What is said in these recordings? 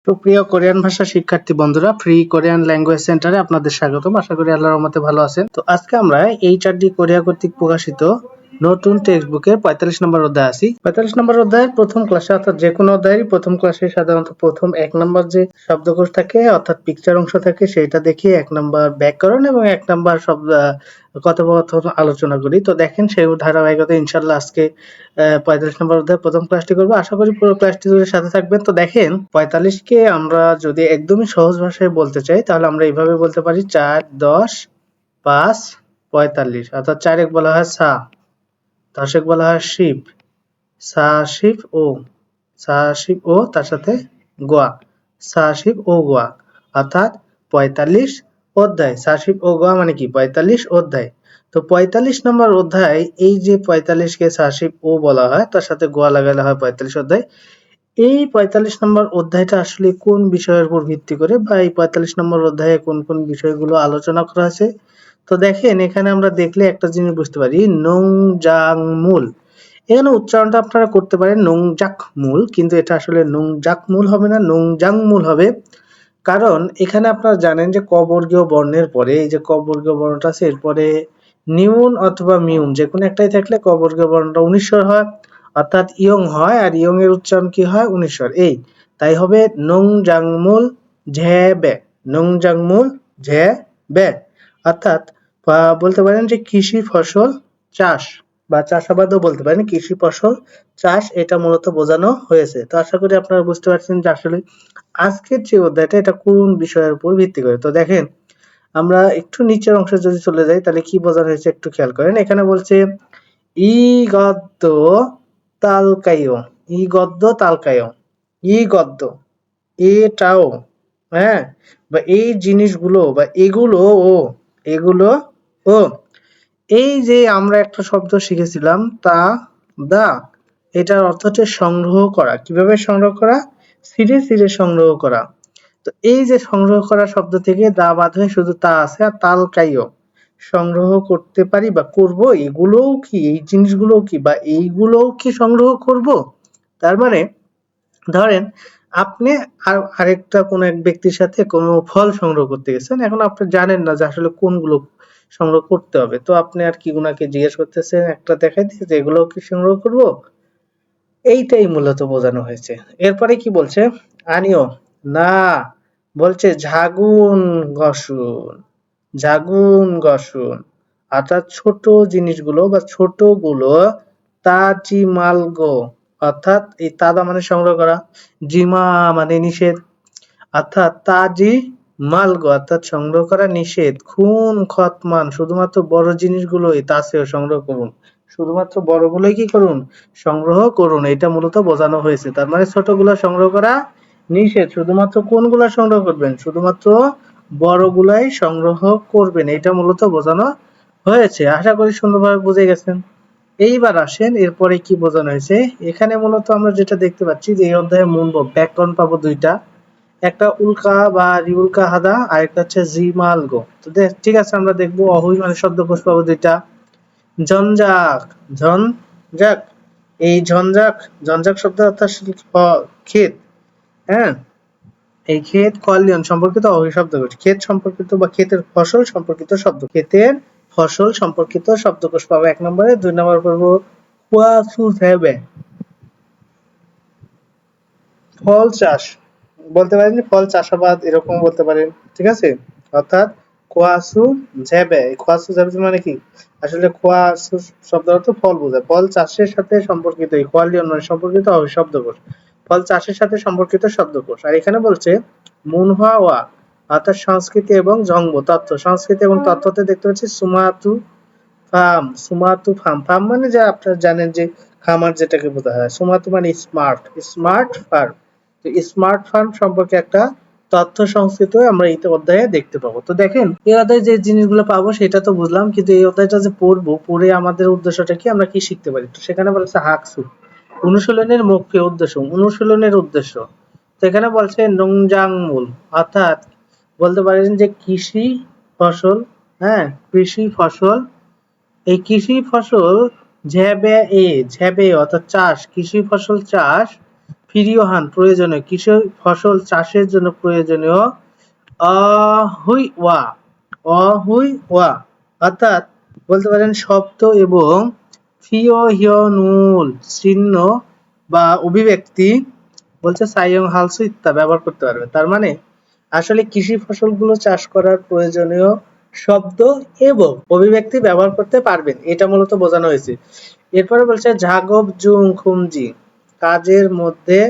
সুপ্রিয় কোরিয়ান ভাষা শিক্ষার্থী বন্ধুরা, ফ্রি কোরিয়ান ল্যাঙ্গুয়েজ সেন্টারে আপনাদের স্বাগতম। আশা করি আল্লাহর রহমতে ভালো আছেন। তো আজকে আমরা এইচআরডি কোরিয়া কর্তৃক প্রকাশিত নতুন টেক্সট বুকের 45 নম্বর অধ্যায় আছি। 45 নম্বর অধ্যায়ের প্রথম ক্লাসে, অর্থাৎ যে কোনো অধ্যায়েরই প্রথম ক্লাসে সাধারণত প্রথম 1 নম্বর যে শব্দকোষ থাকে অর্থাৎ পিকচার অংশ থাকে, সেটা দেখিয়ে 1 নম্বর ব্যাকরণ এবং 1 নম্বর শব্দ কথোপকথন আলোচনা করি। তো দেখেন সেই ধারাবাহিকতা ইনশাআল্লাহ আজকে 45 নম্বর অধ্যায় প্রথম ক্লাসটি করবো। আশা করি পুরো ক্লাসটি জুড়ে সাথে থাকবেন। তো দেখেন 45 কে আমরা যদি একদমই সহজ ভাষায় বলতে চাই তাহলে আমরা এইভাবে বলতে পারি 4, 10, 5, 45। অর্থাৎ 4 এক বলা হয় সা, 10 এক বলা হয় শিপ, সা শিপ ও, সা শিপ ও তার সাথে গোয়া, সা শিপ ও গোয়া, অর্থাৎ 45 অধ্যায়। সা শিপ ও গোয়া মানে কি 45 অধ্যায়। তো 45 নম্বর অধ্যায়, এই যে 45 কে সা শিপ ও বলা হয় তার সাথে গোয়া লাগালে হয় 45 অধ্যায়। এই 45 নম্বর অধ্যায়টা আসলে কোন বিষয়ের উপর ভিত্তি করে, বা এই 45 নম্বর অধ্যায়ে কোন কোন বিষয়গুলো আলোচনা করা হয়েছে। তো দেখেন এখানে আমরা দেখলে একটা জিনিস বুঝতে পারি, নোংজাংমুল। এখানে উচ্চারণটা আপনারা করতে পারেন নোংজাকমুল, কিন্তু এটা আসলে নোংজাকমুল হবে না, নোংজাংমুল হবে। কারণ এখানে আপনারা জানেন যে ক বর্গীয় বর্ণের পরে, এই যে ক বর্গীয় বর্ণটা আছে, এরপরে নিউন অথবা মিউন যে কোনো একটাই থাকলে ক বর্গীয় বর্ণটা 19 স্বর হয়, অর্থাৎ ইয়ং হয়, আর ইয়ং এর উচ্চারণ কি হয় 19 স্বর। এই তাই হবে নোংজাংমুল ঝ্যাবে, নোংজাংমুল ঝ্যাবে। অর্থাৎ বলতে পারেন যে কৃষি ফসল চাষ বা চাষাবাদও বলতে পারেন, কৃষি ফসল চাষ, এটা মূলত বোঝানো হয়েছে। তো আশা করি আপনারা বুঝতে পারছেন যে আসলে আজকের যে অধ্যায়টা এটা কোন বিষয়ের উপর ভিত্তি করে। তো দেখেন আমরা একটু নিচের অংশে যদি চলে যাই তাহলে কি বোঝানো হয়েছে একটু খেয়াল করেন। এখানে বলছে ই গদ্য তালকাইও, ই গদ্য তালকাইও, ই গদ্য এটাও, হ্যাঁ, বা এই জিনিসগুলো বা এগুলো ও, এগুলো ও। এই যে আমরা একটা শব্দ শিখেছিলাম তা দা, এটার অর্থ হচ্ছে সংগ্রহ করা। কিভাবে সংগ্রহ করা? সিরে সিরে সংগ্রহ করা। তো এই যে সংগ্রহ করা শব্দ থেকে দা বাদ হয়ে শুধু তা আছে, আর তালকাইও সংগ্রহ করতে পারি বা করব, এগুলোও কি, এই জিনিসগুলোও কি, বা এইগুলোও কি সংগ্রহ করব। তার মানে ধরেন আপনি আরেকটা কোনো এক ব্যক্তির সাথে কোনো ফল সংগ্রহ করতে গেছেন, এখন আপনি জানেন না যে আসলে কোনগুলো সংগ্রহ করতে হবে। তো আপনি আর কি উনাকে জিজ্ঞেস করতেছেন, একটা দেখাই দিয়ে যে এগুলো কি সংগ্রহ করব, এইটাই মূলত বোঝানো হয়েছে। এরপরে কি বলছে, আনিও না, বলছে ঝাগুন গসুন, ঝাগুন গসুন, অর্থাৎ ছোট জিনিসগুলো বা ছোটগুলো তাজি মালগো, অর্থাৎ এই তাদা মানে সংগ্রহ করা, জিমা মানে নিষেধ, অর্থাৎ তাজি মালগো অর্থাৎ সংগ্রহ করা নিষেধ, খুন খতমান শুধুমাত্র বড় জিনিসগুলোই তাসেও সংগ্রহ করুন, শুধুমাত্র বড়গুলোই কি করুন, সংগ্রহ করুন, এটা মূলত বোঝানো হয়েছে। তার মানে ছোটগুলো সংগ্রহ করা নিষেধ, শুধুমাত্র কোনগুলো সংগ্রহ করবেন, শুধুমাত্র বড়গুলাই সংগ্রহ করবেন, এটা মূলত বোঝানো হয়েছে। আশা করি সুন্দরভাবে বুঝে গেছেন। এইবার আসেন এরপরে কি বোঝানো হয়েছে। এখানে মূলত আমরা যেটা দেখতে পাচ্ছি যে এই অধ্যায়ে মূল ব্যাকরণ পাবো দুইটা, একটা উল্কা বা রিউল্কা হাদা, আর একটা হচ্ছে জিমালগো। তো ঠিক আছে, আমরা দেখবো অহুই মানে শব্দকোষ পাবো দুইটা। ঝঞ্ঝাক, ঝঞ্ঝাক, এই ঝঞ্ঝাক, ঝঞ্ঝাক শব্দ অর্থাৎ ক্ষেত, হ্যাঁ, এই ক্ষেত কল্যাণ সম্পর্কিত অহুই শব্দকোষ, ক্ষেত সম্পর্কিত বা ক্ষেতের ফসল সম্পর্কিত শব্দ, ক্ষেতের ফসল সম্পর্কিত শব্দকোষ পাবো 1 নম্বরে। 2 নম্বর পাবো কুয়াসু সেবে, ফল চাষ, বলতে পারেন যে ফল চাষাবাদ এরকম বলতে পারেন, ঠিক আছে। অর্থাৎ খোয়াসু ঝেবে, খোয়াসু ঝেবে মানে কি, আসলে খোয়াসু শব্দ অর্থ ফল বোঝায়, ফল চাষের সাথে সম্পর্কিত, এই কোয়ালিয়ন মানে সম্পর্কিত শব্দকোষ, ফল চাষের সাথে সম্পর্কিত শব্দকোষ। আর এখানে বলছে মুনহা ওয়া, অর্থাৎ সংস্কৃতি এবং জঙ্গ তত্ত্ব, সংস্কৃতি এবং তত্ত্বতে দেখতে পাচ্ছি সুমাতু ফার্ম, সুমাতু ফার্ম, ফার্ম মানে যা আপনারা জানেন যে খামার যেটাকে বোঝা হয়, সুমাতু মানে স্মার্ট, স্মার্ট ফার্ম। তো স্মার্ট ফার্ম সম্পর্কে একটা তথ্য সংস্কৃত আমরা এই অধ্যায়ে দেখতে পাবো। তো দেখেন এই অধ্যায়ে যে জিনিসগুলো পাবো সেটা তো বুঝলাম, কিন্তু এই অধ্যায়টা যে পড়বো, পড়ে আমাদের উদ্দেশ্যটা কি, আমরা কি শিখতে পারি। তো সেখানে বলছে হাকসু, অনুশীলনের মুখ্য উদ্দেশ্য, অনুশীলনের উদ্দেশ্য। তো এখানে বলছে নোংজাংমূল, অর্থাৎ বলতে পারেন যে কৃষি ফসল, হ্যাঁ, কৃষি ফসল, এই কৃষি ফসল ঝ্যাবে অর্থাৎ চাষ, কৃষি ফসল চাষ ফিরিয়হান প্রয়োজনীয়, কৃষি ফসল চাষের জন্য প্রয়োজনীয় অহুইওয়া, অহুইওয়া অর্থাৎ বলতে পারেন শব্দ এবং ফিওহিয়নুল চিহ্ন বা অভিব্যক্তি বলছে সাইয়ং হালসু ইত্যাদি ব্যবহার করতে পারবে। তার মানে আসলে কৃষি ফসলগুলো চাষ করার প্রয়োজনীয় শব্দ এবং অভিব্যক্তি ব্যবহার করতে পারবেন, এটা মূলত বোঝানো হয়েছে। এরপরে বলছে ঝাগব জুং খুমজি, কাজের মধ্যে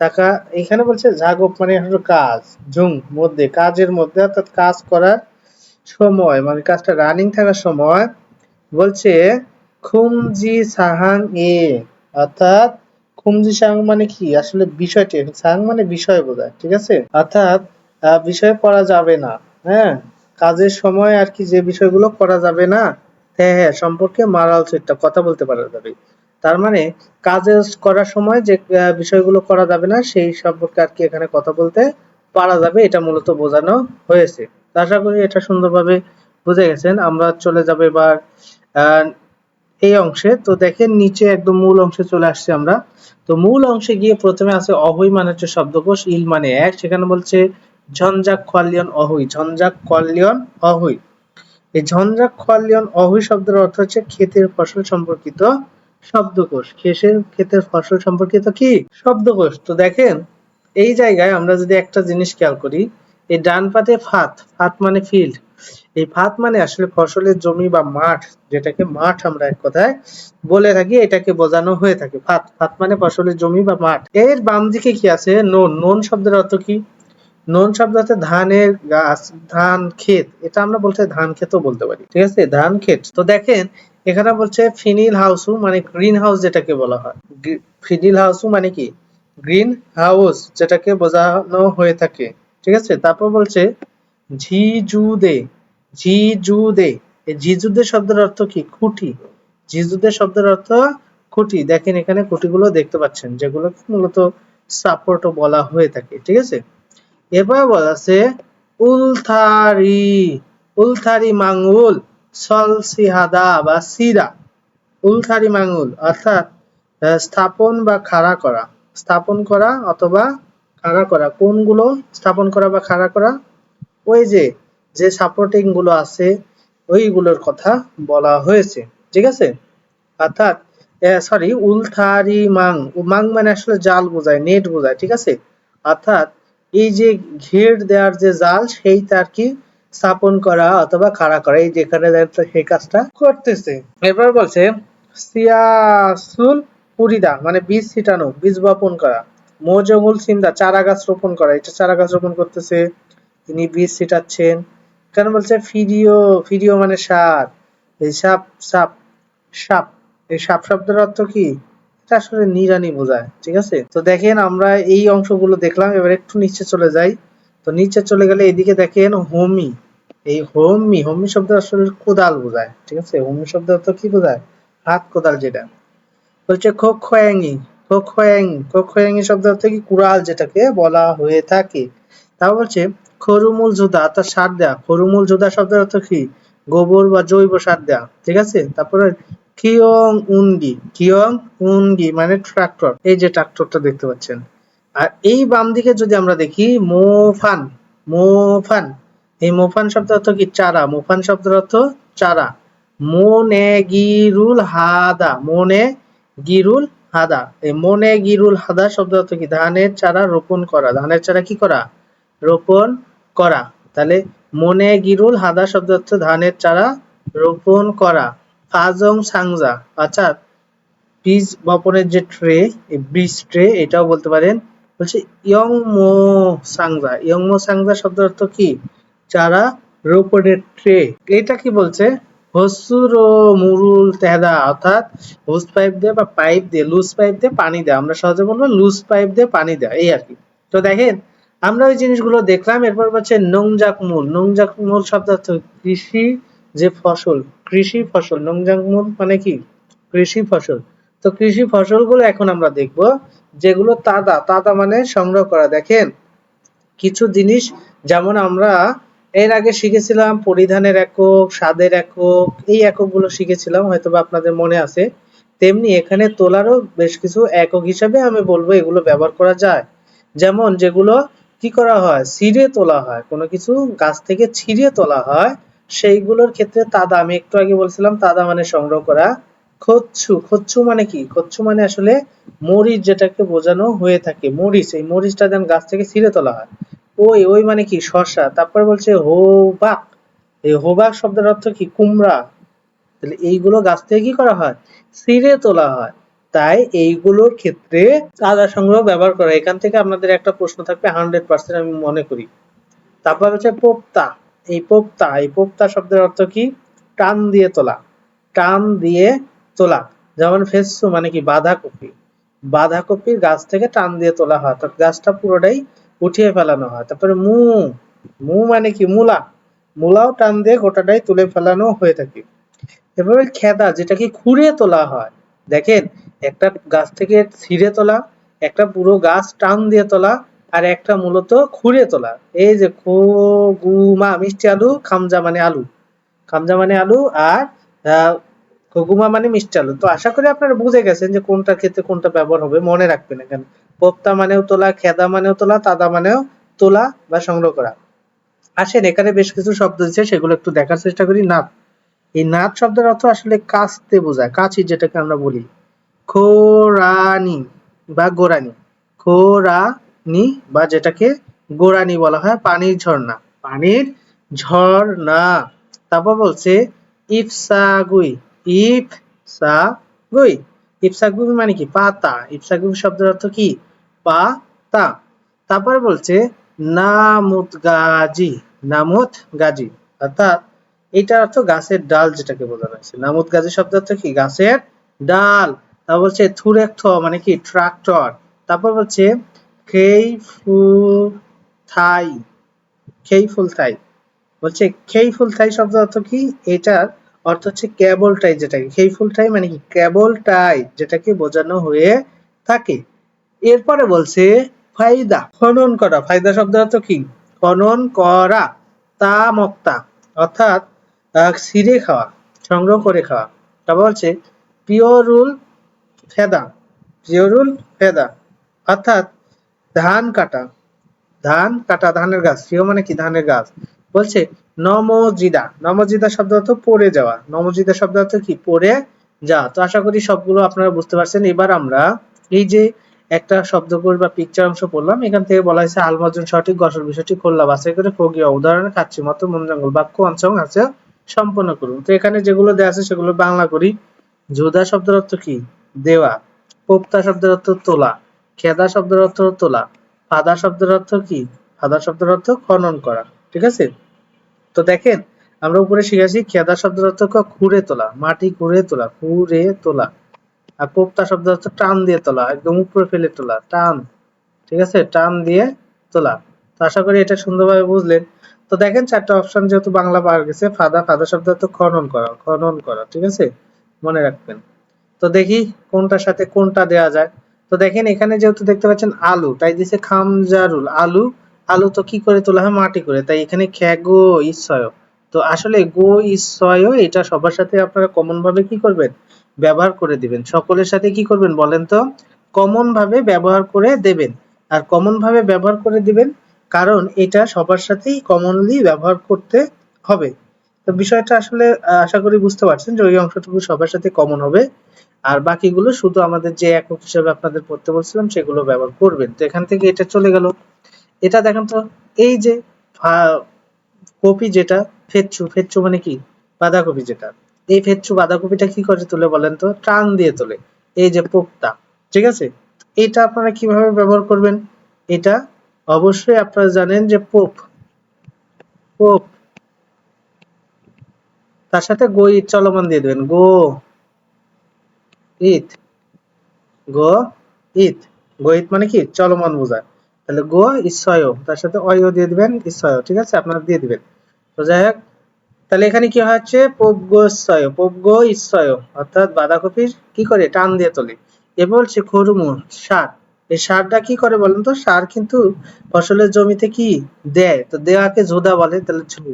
থাকা। এখানে বলছে ঝাগব মানে হলো কাজ, জুং মধ্যে, কাজের মধ্যে অর্থাৎ কাজ করার সময় মানে কাজটা রানিং থাকার সময় বলছে খুমজি সাহাং এ, অর্থাৎ খুমজি সাহাং মানে কি আসলে বিষয়টি, সাহাং মানে বিষয় বোঝায়, ঠিক আছে, অর্থাৎ বিষয় করা যাবে না। হ্যাঁ, কাজের সময় আর কি যে বিষয়গুলো করা যাবে না, হ্যাঁ হ্যাঁ সম্পর্কে মারাল সেটা কথা বলতে পারা যাবে। তার মানে কাজে করার সময় যে বিষয়গুলো করা যাবে না সেই সম্পর্কে আর কি এখানে কথা বলতে পারা যাবে, এটা মূলত বোঝানো হয়েছে। আশা করি এটা সুন্দরভাবে বুঝে গেছেন। আমরা চলে যাব এবার এই অংশে। তো দেখেন নিচে একদম মূল অংশে চলে আসছি আমরা। তো মূল অংশে গিয়ে প্রথমে আছে অহই মানে হচ্ছে শব্দকোষ, ইল মানে এক, সেখানে বলছে ঝঞ্ঝাক খোয়ালিয়ন অহই, ঝঞ্ঝাক খোয়ালিয়ন অহই। এই ঝঞ্ঝাক খোয়ালিয়ন অহই শব্দের অর্থ হচ্ছে ক্ষেতের ফসল সম্পর্কিত শব্দকোষ, ক্ষেতের ফসল সম্পর্কিত কি শব্দকোষ। তো দেখেন এই জায়গায় আমরা যদি একটা জিনিস খেয়াল করি, এই ডান পাতে ফাত, ফাত মানে ফিল্ড, এই ফাত মানে আসলে ফসলের জমি বা মাঠ, যেটাকে মাঠ আমরা এক কথায় বলে থাকি, এটাকে বোঝানো হয়ে থাকে। ফাত, ফাত মানে ফসলের জমি বা মাঠ। এর বাম দিকে কি আছে নোন, নোন শব্দের অর্থ কি, নোন শব্দ হচ্ছে ধানের গাছ, ধান ক্ষেত, এটা আমরা বলতে ধান ক্ষেতও বলতে পারি, ঠিক আছে, ধান ক্ষেত। তো দেখেন এখানে বলছে ফিনিল হাউসু মানে গ্রিন হাউস যেটাকে বলা হয়, ফিনিল হাউসু মানে কি গ্রিন হাউস যেটাকে বোঝানো হয়ে থাকে, ঠিক আছে। তারপর বলছে ঝিজুদে, ঝিজুদে, এই ঝিজুদে শব্দের অর্থ কি খুঁটি, ঝিজুদে শব্দের অর্থ খুঁটি। দেখেন এখানে খুঁটিগুলো দেখতে পাচ্ছেন যেগুলো মূলত সাপোর্টও বলা হয়ে থাকে, ঠিক আছে। এবার বলা আছে উলথারি, উলথারি মাঙ্গুল সলসিহাদা বা সিরা, উলথারি মাঙ্গুল অর্থাৎ স্থাপন বা খাড়া করা, স্থাপন করা অথবা খাড়া করা, কোনগুলো স্থাপন করা বা খাড়া করা, ওই যে যে সাপোর্টিং গুলো আছে ওইগুলোর কথা বলা হয়েছে, ঠিক আছে। অর্থাৎ সরি উলথারি মাং, মাং মানে আসলে জাল বোঝায়, নেট বোঝায়, ঠিক আছে। অর্থাৎ এই যে ঘের দেওয়ার যে জাল সেইটা আর কি স্থাপন করা অথবা খাড়া করা, এই যেখানে সেই কাজটা করতেছে। এবার বলছে সিয়াসুল পুরিদা মানে বীজ ছিটানো, বীজ বপন করা, মজমুল সিন্দা চারা গাছ রোপণ করা, এটা চারা গাছ রোপণ করতেছে, তিনি বীজ ছিটাচ্ছেন। কেন বলছে ফিরিও, ফিরিও মানে সার, এই সাপ, সাপ, সাপ, এই সাপ শব্দের অর্থ কি, এটা আসলে নিড়ানি বোঝায়, ঠিক আছে। তো দেখেন আমরা এই অংশগুলো দেখলাম, এবার একটু নিচে চলে যাই। তো নিচে চলে গেলে এদিকে দেখেন হোমি, এই হোমি, হোমি শব্দ আসলে কোদাল বোঝায়, ঠিক আছে। হোমি শব্দ অর্থ কি বোঝায়, হাত কোদাল যেটা। বলছে খোখয়াঙ্গি, খোখয়াঙ্গি, খোখয়াঙ্গি শব্দ অর্থ কি কুড়াল যেটাকে বলা হয়ে থাকে। তাও বলছে খরুমুল জুদা অর্থাৎ সার দেয়া, খরুমুল জুদা শব্দের অর্থ কি গোবর বা জৈব সার দেয়া, ঠিক আছে। তারপরে কিয়ং উনগি, কিয়ং উনগি মানে ট্রাক্টর, এই যে ট্রাক্টরটা দেখতে পাচ্ছেন। আর এই বাম দিকে যদি আমরা দেখি মোফান, মোফান, এই মোফান শব্দের অর্থ কি চারা, মোফান শব্দের অর্থ চারা। মনে গিরুল হাদা, মনে গিরুল হাদা, এই মনে গিরুল হাদা শব্দ অর্থ কি ধানের চারা রোপণ করা, ধানের চারা কি করা রোপণ করা। তাহলে মনে গিরুল হাদা শব্দ অর্থ ধানের চারা রোপণ করা। ফাজং সাংজা অর্থাৎ বীজ বপনের যে ট্রে, এই বীজ ট্রে এটাও বলতে পারেন। বলছে ইয়ং মো সাংজা, ইয়ং মো সাংজা শব্দ অর্থ কি চারা রোপণের ট্রে। এটা কি বলছে হসুর ও মুরুল তেহদা অর্থাৎ হোস পাইপ দিয়ে বা পাইপ দিয়ে, লুজ পাইপ দিয়ে পানি দেয়, আমরা সহজে বলবো লুজ পাইপ দিয়ে পানি দেয়, এই আর কি। তো দেখেন আমরা ওই জিনিসগুলো দেখলাম। এরপর হচ্ছে নংজাক মূল, নংজাক মূল শব্দ অর্থ কৃষি যে ফসল, কৃষি ফসল, নংজাক মূল মানে কি কৃষি ফসল। তো কৃষি ফসলগুলো এখন আমরা দেখব যেগুলো তাদা, তাদা মানে সংগ্রহ করা। দেখেন কিছু জিনিস যেমন আমরা এর আগে শিখেছিলাম পরিধানের একক, স্বাদের একক, এই এককগুলো শিখেছিলাম, হয়তো বা আপনাদের মনে আছে। তেমনি এখানে তোলারও বেশ কিছু একক হিসাবে আমি বলবো এগুলো ব্যবহার করা যায়। যেমন যেগুলো কি করা হয়, ছিঁড়ে তোলা হয়, কোনো কিছু গাছ থেকে ছিঁড়ে তোলা হয়, সেইগুলোর ক্ষেত্রে তাদা, আমি একটু আগে বলছিলাম তাদা মানে সংগ্রহ করা। খচ্ছু, খচ্ছু মানে কি? খচ্ছু মানে আসলে মরিচ, যেটাকে বোঝানো হয়ে থাকে মরিচ, এই মরিচটা যেন গাছ থেকে ছিঁড়ে তোলা হয়। ওই ওই মানে কি? শসা। তারপর বলছে হোবাক, এই হোবাক শব্দের অর্থ কি? কুমড়া। তাহলে এইগুলো গাছ থেকে কি করা হয়? ছিঁড়ে তোলা হয়। তাই এইগুলোর ক্ষেত্রে চাঁদা সংগ্রহ ব্যবহার করা। এখান থেকে আপনাদের একটা প্রশ্ন থাকবে 100% আমি মনে করি। তারপর হচ্ছে পোক্তা। এই পোক্তা শব্দের অর্থ কি? টান দিয়ে তোলা, টান দিয়ে তোলা। যেমন ফেসু মানে কি? বাঁধাকপি। বাঁধাকপির গাছ থেকে টান দিয়ে তোলা হয়, অর্থাৎ গাছটা পুরোটাই উঠিয়ে ফেলানো হয়। তারপরে মু মানে কি? মূলা। মূলাও টান দিয়ে গোটাটাই তুলে ফেলানো হয়ে থাকে। এভাবে খেদা, যেটাকে খুঁড়ে তোলা হয়। দেখেন, একটা গাছ থেকে ছিঁড়ে তোলা, একটা পুরো গাছ টান দিয়ে তোলা, আর একটা মূলত খুঁড়ে তোলা। এই যে খগুমা মিষ্টি আলু, খামজা মানে আলু, খামজা মানে আলু, আর খগুমা মানে মিষ্টি আলু। তো আশা করি আপনারা বুঝে গেছেন যে কোনটার ক্ষেত্রে কোনটা ব্যবহার হবে, মনে রাখবেন। এখানে পোক্তা মানেও তোলা, খেদা মানেও তোলা, তাদা মানেও তোলা বা সংগ্রহ করা। আসেন, এখানে বেশ কিছু শব্দ দিচ্ছে, সেগুলো একটু দেখার চেষ্টা করি। নাপ, এই নাচ শব্দের অর্থ আসলে কাস্তে বোঝায়, কাঁচি যেটাকে আমরা বলি। খোরানি বা গোরানি, খোরানি বা যেটাকে গোরানি বলা হয়, পানির ঝর্ণা, পানির ঝর্ণা। তারপর বলছে ইফসাগুই, ইফসাগুই, ইফসাগুই মানে কি? পাতা। ইফসাগুই শব্দের অর্থ কি? পাতা। তারপর বলছে নামুত গাজি, নামুত গাজি, অর্থাৎ এটার অর্থ গাছের ডাল, যেটাকে বোঝানো হয়েছে। নামুদ গাজী শব্দ অর্থ কি? গাছের ডাল। তারপর বলছে থুরেক মানে কি? ট্রাক্টর। তারপর বলছে খেইফুথাই, খেইফুলথাই, বলছে খেইফুলথাই শব্দ অর্থ কি? এটার অর্থ হচ্ছে কেবলটাই, যেটাকে খেইফুলটাই মানে কি? কেবলটাই, যেটাকে বোঝানো হয়ে থাকে। এরপরে বলছে ফায়দা, খনন করা। ফায়দা শব্দের অর্থ কি? খনন করা। তা মক্তা, অর্থাৎ ছিঁড়ে খাওয়া, সংগ্রহ করে খাওয়া। তারপর বলছে পিওরুল ফেদা, পিওরুল ফেদা, অর্থাৎ ধান কাটা, ধান কাটা, ধানের গাছ। প্রিয় মানে কি? ধানের গাছ। বলছে নমজিদা, নমজিদা শব্দ অর্থ পড়ে যাওয়া, নমজিদা শব্দ অর্থ কি? পড়ে যাওয়া। তো আশা করি সবগুলো আপনারা বুঝতে পারছেন। এবার আমরা এই যে একটা শব্দকোষ বা পিকচার অংশ পড়লাম, এখান থেকে বলা হয়েছে আলমাজন সঠিক গঠন বিষয়টি খোলা বাছাই করে প্রক্রিয়া উদাহরণে খাচ্ছি মতো মনজঙ্গল বাক্য অঞ্চল আছে সম্পন্ন করুন। তো এখানে যেগুলো দেওয়া আছে সেগুলো বাংলা করি। জোদা শব্দের অর্থ কি? দেওয়া। পোক্তা শব্দের অর্থ তোলা। খেদা শব্দের অর্থ তোলা। ফাদা শব্দের অর্থ কি? ফাদা শব্দের অর্থ খনন করা। ঠিক আছে? তো দেখেন, আমরা উপরে শিখেছি খেদা শব্দের অর্থ খুঁড়ে তোলা, মাটি খুঁড়ে তোলা, খুঁড়ে তোলা। আর পোক্তা শব্দের অর্থ টান দিয়ে তোলা, একদম উপরে ফেলে তোলা, টান। ঠিক আছে? টান দিয়ে তোলা। তো আশা করি এটা সুন্দরভাবে বুঝলেন। তো দেখেন, চারটা অপশন যেহেতু বাংলা পাওয়া গেছে। ফাদা, ফাদা শব্দ অর্থ খনন করা, খনন করা। ঠিক আছে? মনে রাখবেন। তো দেখি কোনটার সাথে কোনটা দেয়া যায়। তো দেখেন, এখানে যেহেতু দেখতে পাচ্ছেন আলু, তাই দিছে খামজারুল আলু। আলু তো কি করে তোলা হয়? মাটি করে। তাই এখানে খ্যাগো ইসয়। তো আসলে গো ইসয় এটা সবার সাথে আপনারা কমন ভাবে কি করবেন? ব্যবহার করে দিবেন। সকলের সাথে কি করবেন বলেন তো? কমন ভাবে ব্যবহার করে দেবেন। আর কমন ভাবে ব্যবহার করে দিবেন, কারণ এটা সবার সাথেই কমনলি ব্যবহার করতে হবে। তো বিষয়টা আসলে আশা করি বুঝতে পারছেন যে ওই অংশটুকু সবার সাথে কমন হবে। আর বাকিগুলো শুধু আমাদের যে একক হিসেবে আপনাদের পড়তে বলছিলাম সেগুলো ব্যবহার করবেন। তো এখান থেকে এটা চলে গেল। এটা দেখেন তো, এই যে কপি যেটা, ফেচ্ছু, ফেচ্ছু মানে কি? বাঁধাকপি যেটা। এই ফেচ্ছু বাঁধাকপিটা কি করে তোলে বলেন তো? টান দিয়ে তোলে। এই যে পোক্তা। ঠিক আছে? এটা আপনারা কিভাবে ব্যবহার করবেন? এটা অবশ্যই আপনারা জানেন যে পোপ, পোপ, তার সাথে গো ইট চলমান দিয়ে দেবেন। গো ইট, গো ইত, গো ইত মানে কি? চলমান বোঝায়। তাহলে গো ইচ্ছয়, তার সাথে অয় দিয়ে দিবেন, ইচ্ছয়। ঠিক আছে? আপনারা দিয়ে দিবেন। তো যাই হোক, তাহলে এখানে কি হচ্ছে? পোপগোচ্ছয়, পোপগো ইচ্ছয়, অর্থাৎ বাঁধাকপির কি করে? টান দিয়ে তোলে। এবার বলছে খরুমু, সার। এই সারটা কি করে বলেন তো? সার কিন্তু ফসলের জমিতে কি দেয়? তো দেওয়াকে জোদা বলে। তাহলে ঝু,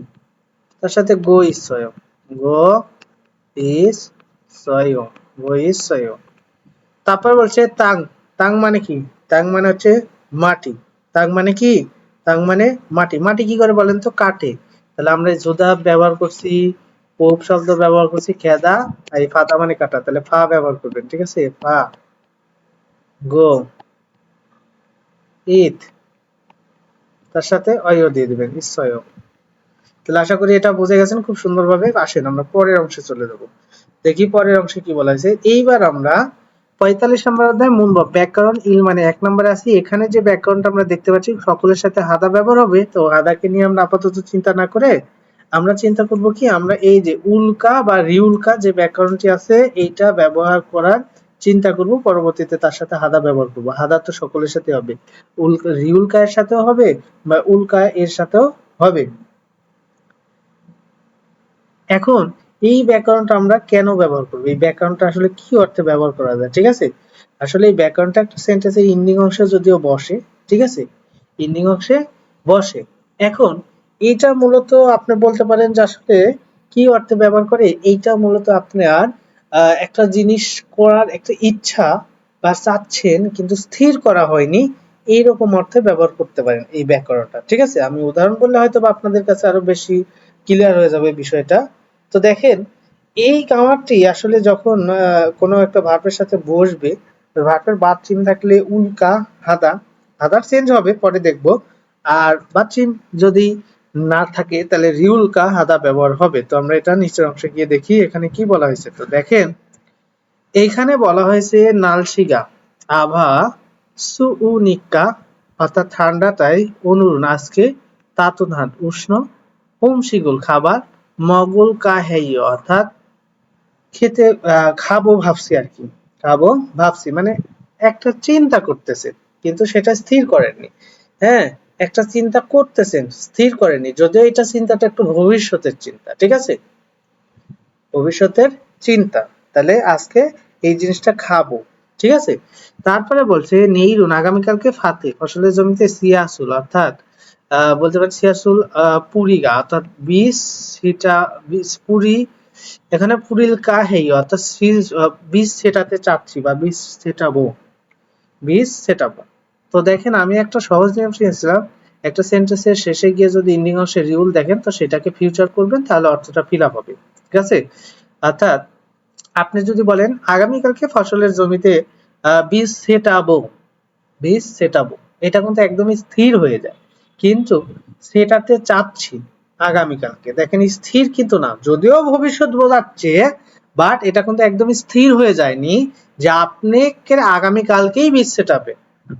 তার সাথে গো ইচ্ছয়, গো ইচ্ছয়, ভৈষয়। তারপর বলছে তাং। তাং মানে কি? তাং মানে হচ্ছে মাটি। তাং মানে কি? তাং মানে মাটি। মাটি কি করে বলেন তো? কাটে। তাহলে আমরা যোদা ব্যবহার করছি, পোপ শব্দ ব্যবহার করছি, খেদা, আর এই ফাদা মানে কাটা, তাহলে ফা ব্যবহার করবেন। ঠিক আছে? ফা, গো, ইত, তার সাথে অয় দিয়ে দিবেন, ইসয়। তাহলে আশা করি এটা বুঝে গেছেন খুব সুন্দরভাবে। আসেন আমরা পরের অংশে চলে যাব। দেখি পরের অংশে কি বলা হয়েছে। এইবার আমরা ৪৫ নম্বর অধ্যায় মূল ব্যাকরণ ইল মানে ১ নম্বরে আছি। এখানে যে ব্যাকরণটা আমরা দেখতে পাচ্ছি সকলের সাথে হাদা ব্যবহার হবে। তো হাদাকে নিয়ে আমরা আপাতত চিন্তা না করে আমরা চিন্তা করব কি, আমরা এই যে উল্কা বা রিউল্কা যে ব্যাকরণটি আছে এইটা ব্যবহার করার চিন্তা করব। পরবর্তীতে তার সাথে হাদা ব্যবহার করব। হাদা তো সকলের সাথে হবে, উল্কা রিউল্কা এর সাথেও হবে বা উল্কা এর সাথেও হবে। এখন এই ব্যাকরণটা আমরা কেন ব্যবহার করব? এই ব্যাকরণটা আসলে কি অর্থে ব্যবহার করা যায়? ঠিক আছে? আসলে এই ব্যাকরণটা একটা সেন্টেন্সের ইন্ডিং অংশে যদিও বসে, ঠিক আছে? ইন্ডিং অংশে বসে। এখন এটা মূলত আপনি বলতে পারেন যে আসলে কি অর্থে ব্যবহার করে? এইটা মূলত আপনার একটা জিনিস করার একটা ইচ্ছা বা চাচ্ছেন কিন্তু স্থির করা হয়নি, এইরকম অর্থে ব্যবহার করতে পারেন এই ব্যাকরণটা। ঠিক আছে? আমি উদাহরণ বললে হয়তো বা আপনাদের কাছে আরো বেশি ক্লিয়ার হয়ে যাবে বিষয়টা। তো দেখেন, এই গ্রামারটি আসলে যখন কোনো একটা ভার্বের সাথে বসবে, ভার্বের বাদ চিহ্ন থাকলে উল্কা, হাদা, হাদার চেঞ্জ হবে পরে দেখব। আর বাদ চিহ্ন যদি না থাকে তাহলে রিউলকা হাদা ব্যবহার হবে। তো আমরা এটা নিচের অংশে গিয়ে দেখি এখানে কি বলা হয়েছে। তো দেখেন, এইখানে বলা হয়েছে নালশিগা আভা সুউনিকা, অর্থাৎ ঠান্ডাটাই অনুরণ আজকে, তাতুনহাট উষ্ণ, হোমশিগুল খাবার, মগল কাহেই অর্থাৎ খেতে খাবো ভাবছি আর কি। খাবো ভাবছি মানে একটা চিন্তা করতেছে কিন্তু সেটা স্থির করেননি। হ্যাঁ, একটা চিন্তা করতেছেন, স্থির করেননি, যদিও এটা চিন্তাটা একটু ভবিষ্যতের চিন্তা। ঠিক আছে? ভবিষ্যতের চিন্তা। তাহলে আজকে এই জিনিসটা খাবো। ঠিক আছে? তারপরে বলছে নেইরুন আগামীকালকে ফাতে ফসলের জমিতে সিয়াসুল অর্থাৎ বলতে পারি সিয়াসুল পুরিগা অর্থাৎ বীজ সেটা বীজ পুরি, এখানে পুরিল কাহেই অর্থাৎ বীজ সেটাতে চাচ্ছি বা বীজ সেটাবো, বীজ সেটাবো। তো দেখেন আমি একটা সহজ নিয়ম শিখেছিলাম, একটা সেন্টেন্সের শেষে গিয়ে যদি এন্ডিং অংশে রিউল দেখেন তো সেটাকে ফিউচার করবেন, তাহলে অর্থটা ফিল আপ হবে। ঠিক আছে? অর্থাৎ আপনি যদি বলেন আগামীকালকে ফসলের জমিতে বীজ ছেটাবো, বীজ ছেটাবো, এটা কিন্তু একদমই স্থির হয়ে যায়। কিন্তু সেটাতে চাচ্ছি আগামীকালকে, দেখেন স্থির কিন্তু না, যদিও ভবিষ্যৎ বোঝাচ্ছে, বাট এটা কিন্তু একদমই স্থির হয়ে যায়নি যে আপনি আগামীকালকেই বীজ ছেটাবে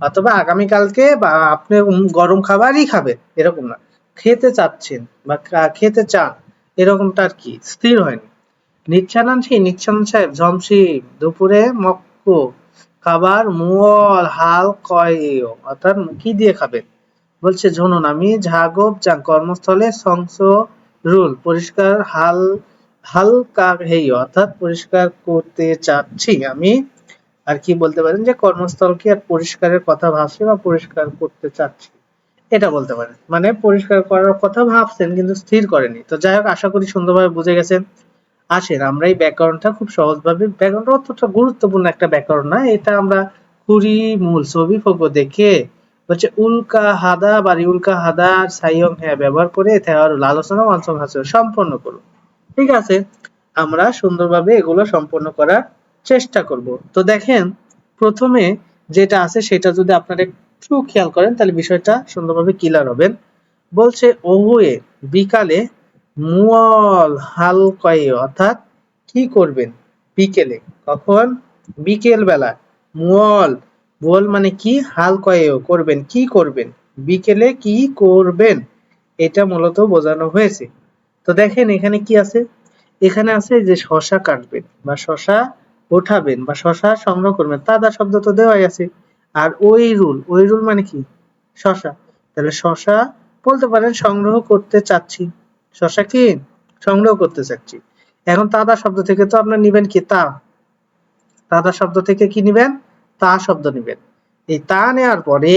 অথবা আগামীকালকে বা আপনি গরম খাবারই খাবেন, এরকম না। খেতে চাচ্ছেন বা খেতে চান, এরকমটা আর কি স্থির হয়নি। নিচ্ছানানছি নিচ্ছান সাহেব ঝমসি দুপুরে মক্কো খাবার মুয়াল হাল কয়েও অর্থাৎ কি দিয়ে খাবেন? বলছে শুনুন আমি ঝাগব যা কর্মস্থলে সংস রুল পরিষ্কার হালকা হেই অর্থাৎ পরিষ্কার করতে চাচ্ছি আমি। আর কি বলতে পারেন যে কর্মস্থলকে আর পরিষ্কারের কথা ভাবছি বা পরিষ্কার করতে চাচ্ছি, এটা বলতে পারেন। মানে পরিষ্কার করার কথা ভাবছেন কিন্তু স্থির করেনি। তো যাই হোক, আশা করি সুন্দরভাবে বুঝে গেছেন। আসেন আমরা এই ব্যাকরণটা খুব সহজভাবে, ব্যাকরণটা অতটা গুরুত্বপূর্ণ একটা ব্যাকরণ না, এটা আমরা কুড়ি মূল ছবি ফোকো দেখে হচ্ছে উল্কা হাদা বা উল্কা হাদা সাইয়ং হ্যাঁ ব্যবহার করে থেওয়ার আলোচনা অঞ্চল হাসিল সম্পন্ন করুন। ঠিক আছে? আমরা সুন্দরভাবে এগুলো সম্পন্ন করার চেষ্টা করব। তো দেখেন, প্রথমে যেটা আছে সেটা যদি আপনারা একটু খেয়াল করেন তাহলে বিষয়টা সুন্দরভাবে ক্লিয়ার হবেন। বলছে ওহুয়ে বিকালে মুয়াল হালকয়ে অর্থাৎ কি করবেন? বিকেলে। কখন? বিকেল বেলা। মুয়াল, মুয়াল মানে কি? হালকয়েও করবেন, কি করবেন? বিকেলে কি করবেন? এটা মূলত বোঝানো হয়েছে। তো দেখেন এখানে কি আছে? এখানে আছে যে শশা কাটবেন বা শশা ওঠাবেন বা শশা সংগ্রহ করবেন, তাদা শব্দ তো দেওয়াই আছে। আর ওই রুল মানে কি? শশা। তাহলে শশা বলতে পারেন সংগ্রহ করতে চাচ্ছি, শশা কি সংগ্রহ করতে চাচ্ছি। এখন তাদা শব্দ থেকে তো আপনার নিবেন কি? তা। তাদা শব্দ থেকে কি নিবেন? তা শব্দ নিবেন। এই তা নেওয়ার পরে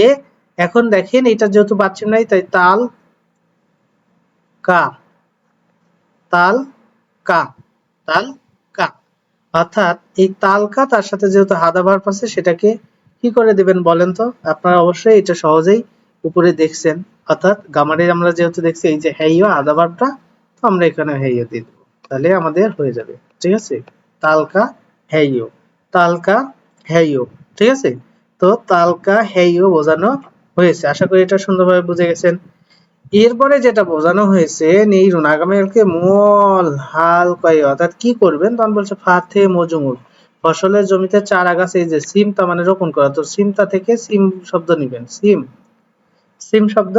এখন দেখেন এটা যেহেতু বাচ্চা নাই তাই তাল কা, তাল কা, তাল কা। অর্থাৎ এই তালকা তার সাথে যেহেতু হাদা ভার্ব আছে সেটাকে কি করে দিবেন বলেন তো? আপনারা অবশ্যই এটা সহজেই উপরে দেখছেন। অর্থাৎ গামারে আমরা যেহেতু দেখছি এই যে হেইও হাদা ভার্বটা, তো আমরা এখানে হেইও দিয়ে দেব। তাহলে আমাদের হয়ে যাবে। ঠিক আছে? তালকা হেইও, তালকা হেইও। ঠিক আছে? তো তালকা হেইও বোঝানো হয়েছে। আশা করি এটা সুন্দরভাবে বুঝে গেছেন। এরপরে যেটা বোঝানো হয়েছে নেইরুন আগামীকালকে মল হাল কয় অর্থাৎ কি করবেন তখন বলছে ফাথে মজুমুর ফসলের জমিতে চারা গাছ এই যে সিম তা মানে রোপণ করা তো সিমতা থেকে সিম শব্দ নিবেন সিম সিম শব্দ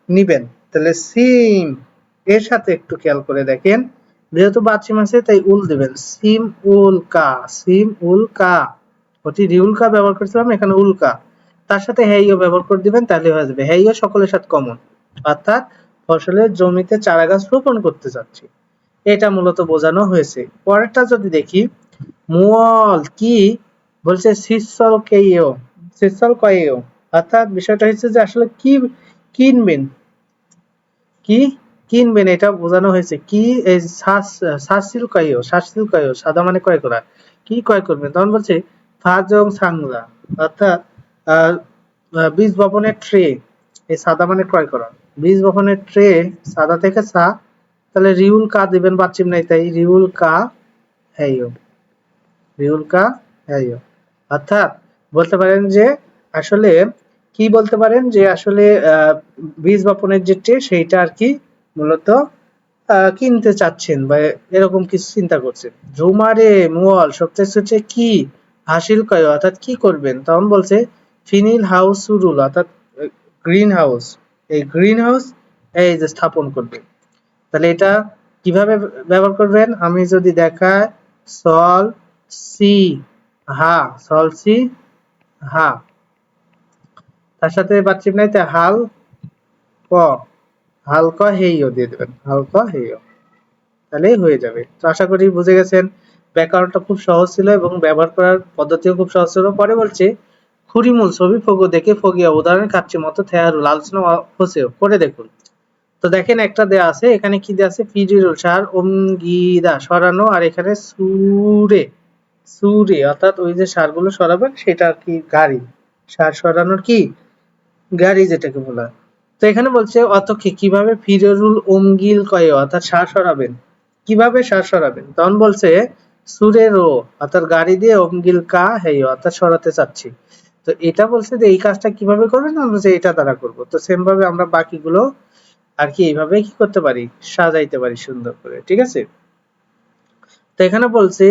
নিবেন তাহলে সিম এর সাথে একটু খেয়াল করে দেখেন যেহেতু বাচ্চিম আছে তাই উল দিবেন সিম উল কা ওটি রিউল কা ব্যবহার করছিলাম এখানে উল্কা তার সাথে হেইও ব্যবহার করে দিবেন তাহলে হয়ে যাবে হেইও সকলের সাথে কমন অর্থাৎ ফসলের জমিতে চারা গাছ রোপণ করতে যাচ্ছি এটা মূলত বোঝানো হয়েছে পরেরটা যদি দেখি মুয়াল কি বলছে সিসল কয়েও অর্থাৎ বিষয়টা হচ্ছে যে আসলে কি কিনবেন কি কিনবেন এটা বোঝানো হয়েছে কি এই সাসিল কয়েও সাদা মানে ক্রয় করা কি ক্রয় করবেন তখন বলছে ফাজং সাংলা অর্থাৎ আহ, বীজ বপনের ট্রে এই সাদা মানে ক্রয় করা বীজ বপনের ট্রে সাদা থেকে সা তাহলে রিউল কা দিবেন বাচ্চিম নাই তাই রিউল কা হেইও রিউল কা হেইও অর্থাৎ বলতে পারেন যে আসলে কি বলতে পারেন যে আসলে বীজ বপনের যে ট্রে সেইটা আর কি মূলত কিনতে চাচ্ছেন বা এরকম কিছু চিন্তা করছেন জুমারে মুয়াল সবচেয়ে হচ্ছে কি হাসিল কয় অর্থাৎ কি করবেন তখন বলছে ফিনিল হাউস রুল অর্থাৎ গ্রিন হাউস এই গ্রিন হাউস এই যে স্থাপন করবে তাহলে এটা কিভাবে ব্যবহার করবেন আমি যদি দেখাই সল সি সল সি হা তার সাথে বাচ্চিম নাই তে ক হাল ক হেইও দিয়ে দেবেন হাল ক হেইও তাহলেই হয়ে যাবে তো আশা করি বুঝে গেছেন ব্যাকরণটা খুব সহজ ছিল এবং ব্যবহার করার পদ্ধতিও খুব সহজ ছিল পরে বলছে খুরিমুল ছবি ফগো দেখে ফগিয়া উদাহরণ কাচ্চি মতো থেয়ারুল আলোচনা হচ্ছে করে দেখুন তো দেখেন একটা দেয়া আছে এখানে কি দেয়া আছে ফিজিরুল সার অঙ্গিদা সরানো আর এখানে সুরে সুরে অর্থাৎ ওই যে সারগুলো সরাবেন সেটা আর কি গাড়ি সার সরানোর কি গাড়ি যেটাকে বলা হয় তো এখানে বলছে অতকে কিভাবে ফিররুল অমগিল কয়ে অর্থাৎ সার সরাবেন কিভাবে সার সরাবেন তখন বলছে সুরেরও অর্থাৎ গাড়ি দিয়ে অমগিল কা হেই অর্থাৎ সরাতে চাচ্ছি তো এটা বলছে যে এই কাজটা কিভাবে করবেন আমরা যে এটা দ্বারা করব তো সেম ভাবে আমরা বাকিগুলো আর কি এইভাবে কি করতে পারি সাজাইতে পারি সুন্দর করে ঠিক আছে তো এখানে বলছে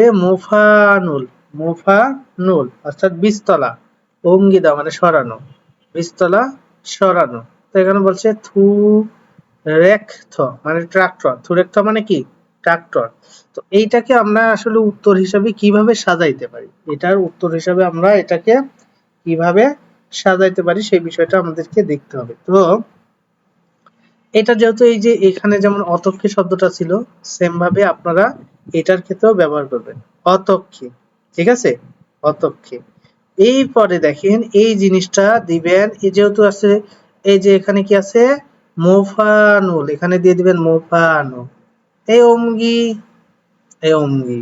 মুফানুল অর্থাৎ বীজতলা অঙ্গিদা মানে সরানো বীজতলা সরানো তো এখানে বলছে থুরেকথ মানে ট্রাক্টর থুরেকথ মানে কি ট্রাক্টর তো এইটাকে আমরা আসলে উত্তর হিসাবে কিভাবে সাজাইতে পারি এটার উত্তর হিসাবে আমরা এটাকে কিভাবে সাজাইতে পারি সেই বিষয়টা আমাদেরকে দেখতে হবে তো এটা যেহেতু এই যে এখানে যেমন অতক্ষী শব্দটা ছিল সেম ভাবে আপনারা এটার ক্ষেত্রেও ব্যবহার করবেন অতক্ষী ঠিক আছে অতক্ষী এরপরে দেখেন এই জিনিসটা দিবেন এই যেহেতু আছে এই যে এখানে কি আছে মোফানুল এখানে দিয়ে দিবেন মোফানু এই অঙ্গি এই অঙ্গি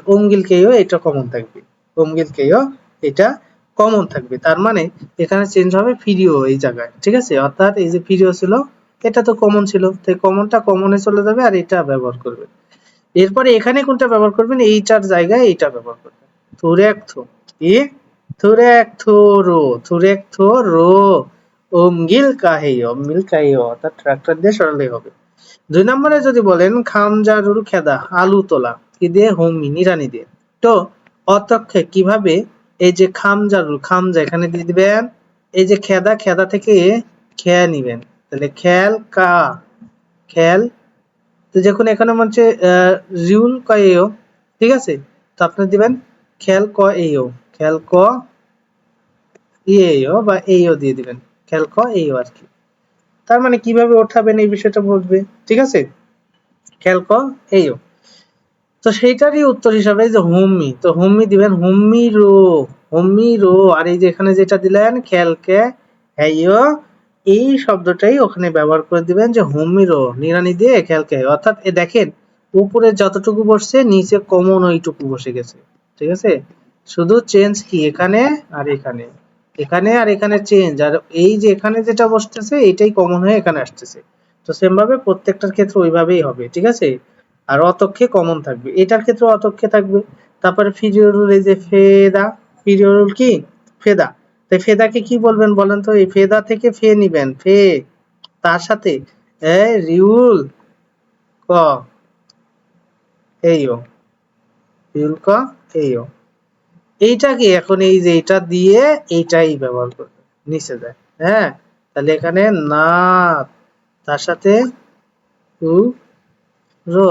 অঙ্গিল কেও এটা কমন থাকবে অঙ্গিল কেও এটা কমন থাকবে তার মানে এখানে চেঞ্জ হবে ফিরিও এই জায়গায় ঠিক আছে অর্থাৎ এই যে ফিরিও ছিল এটা তো কমন ছিল তাই কমনটা কমনে চলে যাবে আর এটা ব্যবহার করবে এরপরে এখানে কোনটা ব্যবহার করবেন এইটার জায়গায় এইটা ব্যবহার করবেন থুরেকথো কি থুরেকথোরো থুরেকথোরো অমগিল কাহেই অমগিল কাহেই অর্থাৎ ট্রাক্টর দিয়ে সরালেই হবে ২ নম্বরে যদি বলেন খামজারুল খেদা আলু তোলা কি দিয়ে হোমি নিরানি দিয়ে তো অতক্ষে কিভাবে এই যে খামজারুল খামজা এখানে দিয়ে দিবেন এই যে খেদা খেদা থেকে খেয়া নিবেন তাহলে খেল কা খেল তো যখন এখানে হচ্ছে রিউল কয়েও ঠিক আছে তো আপনি দিবেন খেল ক এইও খেল ক ইয়েও বা এইও দিয়ে দিবেন খেল ক এইও আর কি তার মানে কিভাবে ওঠাবেন এই বিষয়টা বুঝবে ঠিক আছে খেল ক এইও তো সেইটারই উত্তর হিসাবে যে হুম্মি তো হুম্মি দিবেন হুম্মি রো আর এই যে এখানে যেটা দিলেন খেলকে হ্যাইও এই শব্দটাই ওখানে ব্যবহার করে দিবেন যে হুম্মি রো নিরানি দিয়ে খেলকে অর্থাৎ এ দেখেন উপরে যতটুকু বসছে নিচে কমন ওইটুকু বসে গেছে, ঠিক আছে। শুধু চেঞ্জ কি এখানে আর এখানে, এখানে আর এখানে চেঞ্জ, আর এই যে এখানে যেটা বসতেছে এটাই কমন হয়ে এখানে আসতেছে। তো সেম ভাবে প্রত্যেকটার ক্ষেত্রে ওইভাবেই হবে, ঠিক আছে। আর অতক্ষে কমন থাকবে, এটার ক্ষেত্রে অতক্ষে থাকবে। তারপরে ফিরিওরুল, এই যে ফেদা, ফিরিওরুল কি ফেদা, তাই ফেদাকে কি বলবেন বলেন তো? এই ফেদা থেকে ফে নিবেন, ফে, তার সাথে রিউল ক এইও, রিউল ক এইও, এইটাকে এখন এই যে এটা দিয়ে এইটাই ব্যবহার করবে, নিচে যায়। হ্যাঁ, তাহলে এখানে না, তার সাথে উ রো,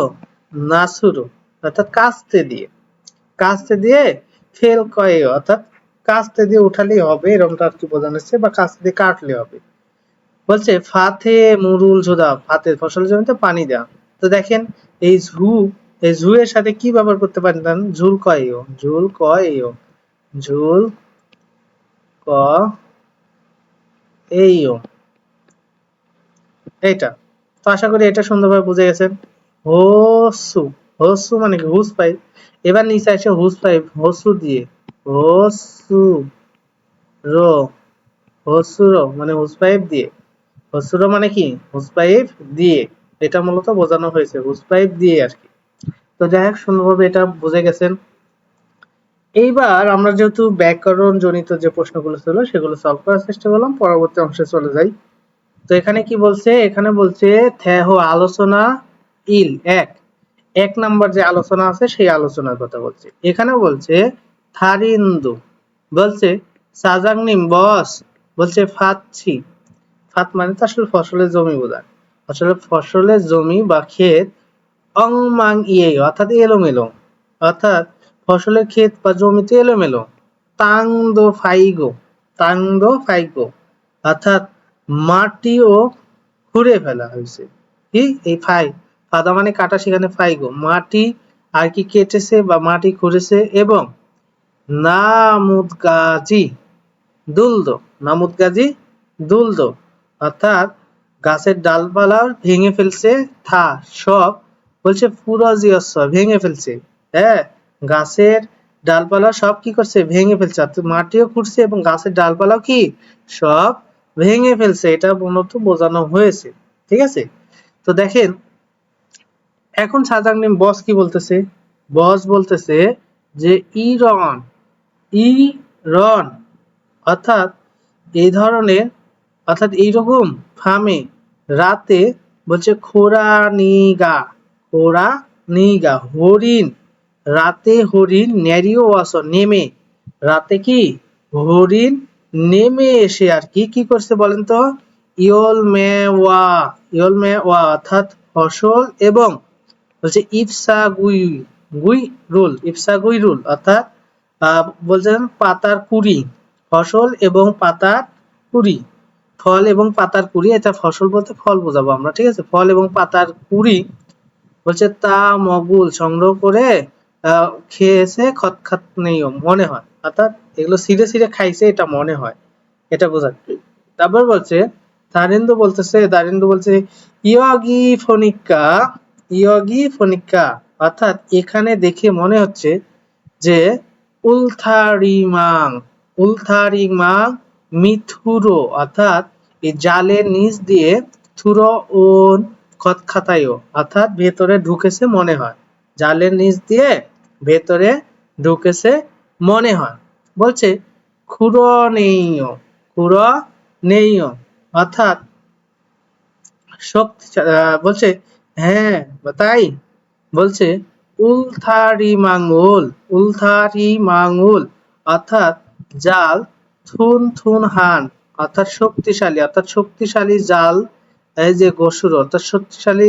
নাসুরো, অর্থাৎ কাস্তে দিয়ে, কাস্তে দিয়ে ফেল কয়ে, অর্থাৎ কাস্তে দিয়ে উঠালেই হবে, এরকমটা আর কি বোঝানো হচ্ছে, বা কাস্তে দিয়ে কাটলে হবে। বলছে ফাতে মুরুল ঝোদা, ফাতে ফসলের জমিতে পানি দেওয়া। তো দেখেন এই ঝু, এই ঝু এর সাথে কি ব্যবহার করতে পারেন? ঝুল কয়েও, ঝুল কয়েও, ঝুল ক এইও, এইটা। তো আশা করি এটা সুন্দরভাবে বুঝে গেছেন। হোসু, হোসু মানে কি হুস পাইপ। এবার নিচে আসে হুস পাইপ, হোসু দিয়ে, হোসু রো, হোসু রো মানে হুস পাইপ দিয়ে, হোসু রো মানে কি হুস পাইপ দিয়ে, এটা মূলত বোঝানো হয়েছে হুস পাইপ দিয়ে আর কি। তো যাই হোক, সুন্দরভাবে এটা বুঝে গেছেন। এইবার আমরা যেহেতু ব্যাকরণ জনিত যে প্রশ্নগুলো ছিল সেগুলো সলভ করার চেষ্টা করলাম, পরবর্তী অংশে চলে যাই। তো এখানে কি বলছে? এখানে বলছে থেহ আলোচনা ইল এক, এক নাম্বার যে আলোচনা আছে সেই আলোচনার কথা বলছে। এখানে বলছে থারিন্দু, বলছে সাজাংনিম বস, বলছে ফাতছি, ফাত মানে তো আসলে ফসলের জমি বোঝায়, আসলে ফসলের জমি বা ক্ষেত, অং মাং ইয়ে অর্থাৎ এলোমেলো, অর্থাৎ ফসলের ক্ষেত বা জমিতে এলোমেলো, তাং দো ফাইগো, তাং দো ফাইগো অর্থাৎ মাটিও খুঁড়ে ফেলা হয়েছে। কি এই ফাই, ফাদা মানে কাটা, সেখানে ফাইগো মাটি আর কি কেটেছে বা মাটি খুঁড়েছে, এবং নামুদগাজি দুলদো, নামুদগাজি দুলদো অর্থাৎ গাছের ডালপালা ভেঙে ফেলছে, থা সব, বলছে পুরজিয়স্ব ভেঙে ফেলছে। হ্যাঁ, গাছের ডালপালা সব কি করছে? ভেঙে ফেলছে, অর্থাৎ মাটিও খুঁড়ছে এবং গাছের ডালপালাও কি সব ভেঙে ফেলছে, এটা মূলত বোঝানো হয়েছে, ঠিক আছে। তো দেখেন এখন সাজাংনিম বস কি বলতেছে? বস বলতেছে যে ইরন, ইরন অর্থাৎ এই ধরনের, অর্থাৎ এইরকম ফার্মে রাতে, বলছে খোরা নিগা, খোরা নিগা হরিণ, রাতে হরিণ ন্যারিও ওয়াসো নেমে, রাতে কি হরিণ নেমে এসে আর কি কি করছে বলেন তো? ইয়ল মে ওয়া, ইয়ল মে ওয়া অর্থাৎ ফসল, এবং বলছে ইপসা গুই, গুই রুল, ইপসা গুই রুল অর্থাৎ বলছেন পাতার কুড়ি, ফসল এবং পাতার কুড়ি, ফল এবং পাতার কুড়ি, এটা ফসল বলতে ফল বোঝাবো আমরা, ঠিক আছে। ফল এবং পাতার কুড়ি বলছে তা মগুল সংগ্রহ করে খেয়েছে, খতখাত নেই মনে হয়, অর্থাৎ এগুলো ছিঁড়ে ছিঁড়ে খাইছে এটা মনে হয়, এটা বোঝাচ্ছে। তারপর বলছে দারিন্দু বলতেছে, দারিন্দু বলছে ইয়গি ফনিকা, ইয়গি ফনিকা অর্থাৎ এখানে দেখে মনে হচ্ছে যে উলথারিমাং, উলথারিমাং মিথুরো অর্থাৎ এই জালের নিচ দিয়ে থুরো ওন খতখাতায়ও অর্থাৎ ভেতরে ঢুকেছে মনে হয়, জালের নিচ দিয়ে ভেতরে ঢুকেছে মনে হয়। বলছে খুঁড়ো নেইও, খুঁড়ো নেইও অর্থাৎ শক্তি, বলছে হ্যাঁ তাই, বলছে উলথারি মাঙ্গল, উলথারি মাঙ্গল অর্থাৎ জাল, থুন থুন হান অর্থাৎ শক্তিশালী, অর্থাৎ শক্তিশালী জাল, এই যে গোসুর অর্থাৎ শক্তিশালী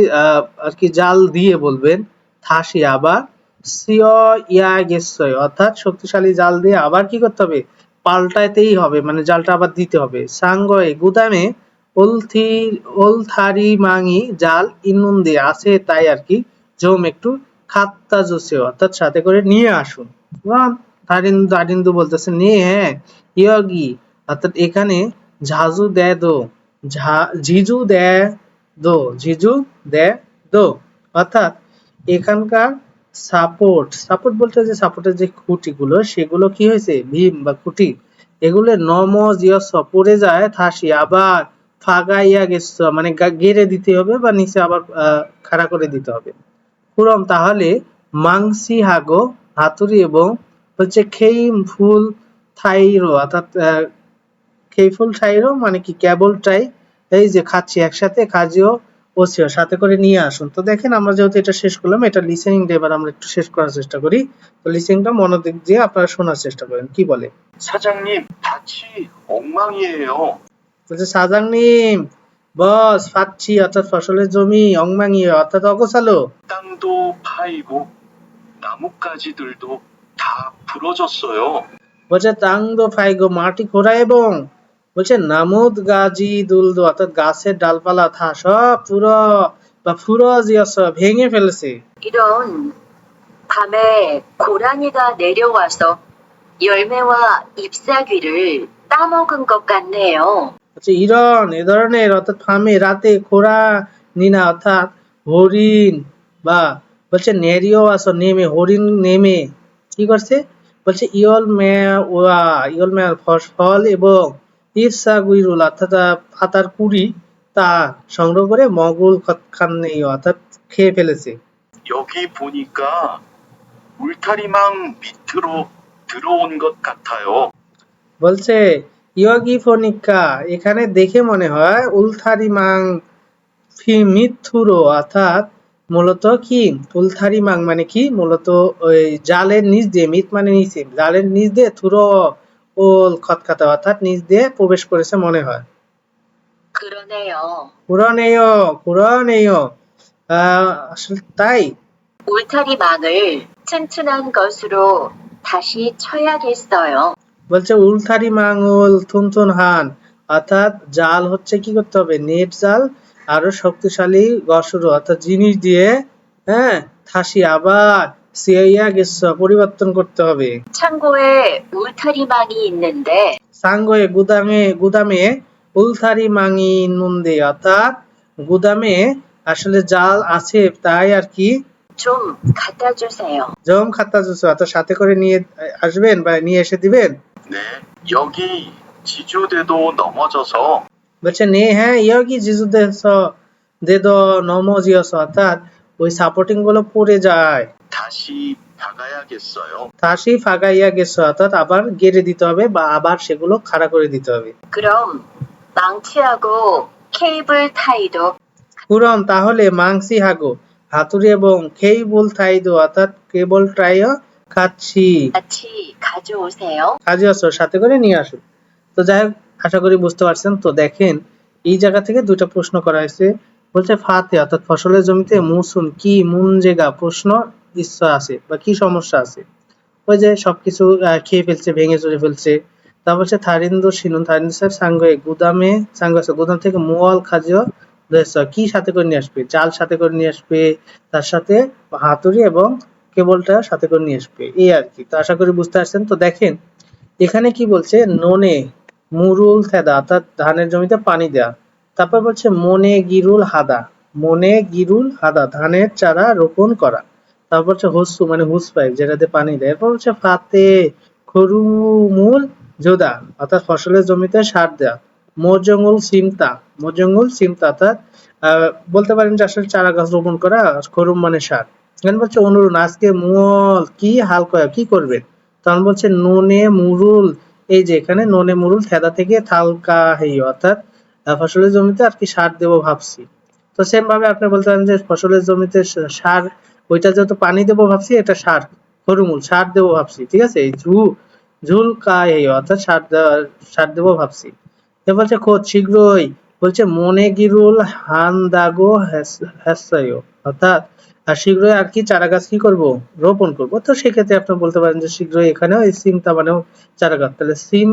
আর কি জাল দিয়ে বলবেন, থাসি আবার সিয় ইয়া গেছয় অর্থাৎ শক্তিশালী জাল দিয়ে আবার কি করতে হবে? পাল্টাইতেই হবে, মানে জালটা আবার দিতে হবে। সাঙ্গয় গুদামে ওলথি, ওলথারি মাঙি জাল ইনুন দিয়ে আছে, তাই আর কি জম একটু খাত্তা জুসে অর্থাৎ সাথে করে নিয়ে আসুন। দারিন্দু, দারিন্দু বলতেছে নিয়ে, হ্যাঁ ইয়গি অর্থাৎ এখানে ঝাজু দে দো, ঝিজু দে দো, ঝিজু দে দো অর্থাৎ এখানকার সাপোর্ট বলতে যে সাপোর্টের যে খুঁটিগুলো সেগুলো কি হয়েছে ভীম বা খুঁটি এগুলো নমজিয়স পড়ে যায় থাসি আবার ফাগাইয়া গেছ মানে গেড়ে দিতে হবে বা নিচে আবার খাড়া করে দিতে হবে। পুরম তাহলে মাংসি হাগো হাতুড়ি এবং হচ্ছে খেইম ফুল থাইরো অর্থাৎ খেইফুল থাইরো মানে কি কেবল ট্রাই এই যে খাচ্ছি একসাথে কাজেও ওসিও সাথে করে নিয়ে আসুন। তো দেখেন আমরা যেহেতু এটা শেষ করলাম এটা লিসেনিং দিয়ে এবার আমরা একটু শেষ করার চেষ্টা করি। তো লিসেনিংটা মনোযোগ দিয়ে আপনারা শোনার চেষ্টা করেন কি বলে। 사장님, 밭이 엉망이에요. বলছে 사장님 বস ফাচ্ছি অর্থাৎ ফসলের জমি 엉망이에요 অর্থাৎ অগোছালো। 땅도 파이고 나뭇가지들도 다 부러졌어요. বলছে তাংদো ফাইগো মাটি খোঁড়া এবং বলছে নামুদ গাজি দুলদো অর্থাৎ গাছের ডালপালা থা সব পুরো বা ফুরজিয়াস ভেঙে ফেলেছে। 이런 밤에 고라니가 내려와서 열매와 잎사귀를 따먹은 것 같네요. বলছে ইরন এ ধরনের অর্থাৎ ফার্মে রাতে খোঁড়া নিনা অর্থাৎ হরিণ বা বলছে নেরিও আসো নেমে হরিণ নেমে কি করছে বলছে ইয়ল মে ফল এবং ইফসা গুইরুল অর্থাৎ পাতার কুড়ি তা সংগ্রহ করে মগুল খান্নে অর্থাৎ খেয়ে ফেলেছে। 여기 보니까 울타리망 밑으로 들어온 것 같아요. বলছে ইয়গি ফোনিকা এখানে দেখে মনে হয় উলথারিমাং মিথুরো অর্থাৎ মূলত কি উলথারিমাং মানে কি মূলত ওই জালের নিচ দিয়ে মিথ মানে নিচে জালের নিচ দিয়ে থুরো ওল খতখাতা অর্থাৎ নিচ দিয়ে প্রবেশ করেছে মনে হয়। 그러네요. কুরনেয় আসলে তাই। 울타리망을 튼튼한 것으로 다시 쳐야겠어요. বলছে উলথারি মাঙ্গল থুনথুন হান অর্থাৎ জাল হচ্ছে কি করতে হবে নেট জাল আরো শক্তিশালী গসুর অর্থাৎ জিনিস দিয়ে হ্যাঁ থাসি আবার সিয়াইয়া গেছ পরিবর্তন করতে হবে। 창고에 울타리망이 있는데 সাঙ্গয়ে গুদামে উলথারি মাঙি নুন্দে অর্থাৎ গুদামে আসলে জাল আছে তাই আর কি 좀 갖다 주세요. জম খাতা জুস অর্থাৎ সাথে করে নিয়ে আসবেন বা নিয়ে এসে দিবেন। 네, 여기 지주대도 넘어져서 বলছে নে হ্যাঁ ইয়গি জিজুদেস দেদ নমজিয়স অর্থাৎ ওই সাপোর্টিং গুলো পড়ে যায় 다시 박아야겠어요. থাসি ফাগাইয়া গেছ অর্থাৎ আবার গেড়ে দিতে হবে বা আবার সেগুলো খাড়া করে দিতে হবে। 그럼 망치하고 케이블 타이도 পুরম তাহলে মাংসি হাগো হাতুড়ি এবং কেবল থাইদো অর্থাৎ কেবল ট্রাইও খাচ্ছি 같이 가져오세요. কাজে আসো সাথে করে নিয়ে আসুন। তো যাই হোক আশা করি বুঝতে পারছেন। তো দেখেন এই জায়গা থেকে দুইটা প্রশ্ন করা হয়েছে বলছে ফাতে অর্থাৎ ফসলের জমিতে মুসুন কি মুনজেগা প্রশ্ন ইচ্ছা আছে বা কি সমস্যা আছে ওই যে সবকিছু খেয়ে ফেলছে ভেঙে চুরে ফেলছে। তারপর হচ্ছে থারিন্দো শিনুন থারিন্দো স্যার সাঙ্গে গুদামে গুদাম থেকে মুয়াল খাজিও কি সাথে করে নিয়ে আসবে জাল সাথে করে নিয়ে আসবে তার সাথে হাতুড়ি এবং কেবলটা সাথে করে নিয়ে আসবে এই আর কি। তো আশা করি বুঝতে পারছেন। তো দেখেন এখানে কি বলছে ননে মুরুল থেদা অর্থাৎ ধানের জমিতে পানি দেয়া। তারপর বলছে মনে গিরুল হাদা ধানের চারা রোপণ করা। তারপর হচ্ছে হস্যু মানে হুস পাইপ যেটাতে পানি দেয়। এরপর হচ্ছে ফাতে খরুমুল জোদা অর্থাৎ ফসলের জমিতে সার দেয়া। মোজঙ্গুল সিমতা অর্থাৎ বলতে পারেন যে আসলে চারা গাছ রোপণ করা খরুম মানে সার। এখানে বলছে অনুরুণ আজকে মুল কি হাল কি করবেন তখন বলছে নুনে মুরুল এই যে এখানে ননে মুরুল থেদা থেকে থালকা হেই অর্থাৎ ফসলের জমিতে আর কি সার দেবো ভাবছি। তো সেম ভাবে আপনি বলতে পারেন যে ফসলের জমিতে সার ওইটা যেহেতু পানি দেবো ভাবছি এটা সার খরুমুল সার দেবো ভাবছি ঠিক আছে এই ঝুল কায় অর্থাৎ সার দেবো ভাবছি। এবার বলছে খোঁজ শীঘ্রই বলছে মনে গিরুল হান দাগো হ্যাসায়ো অর্থাৎ আর শীঘ্রই আর কি চারা গাছ কি করব রোপণ করব। তো সেক্ষেত্রে আপনি বলতে পারেন যে শীঘ্রই এখানেও এই সিমটা মানেও চারা গাছ তাহলে সিম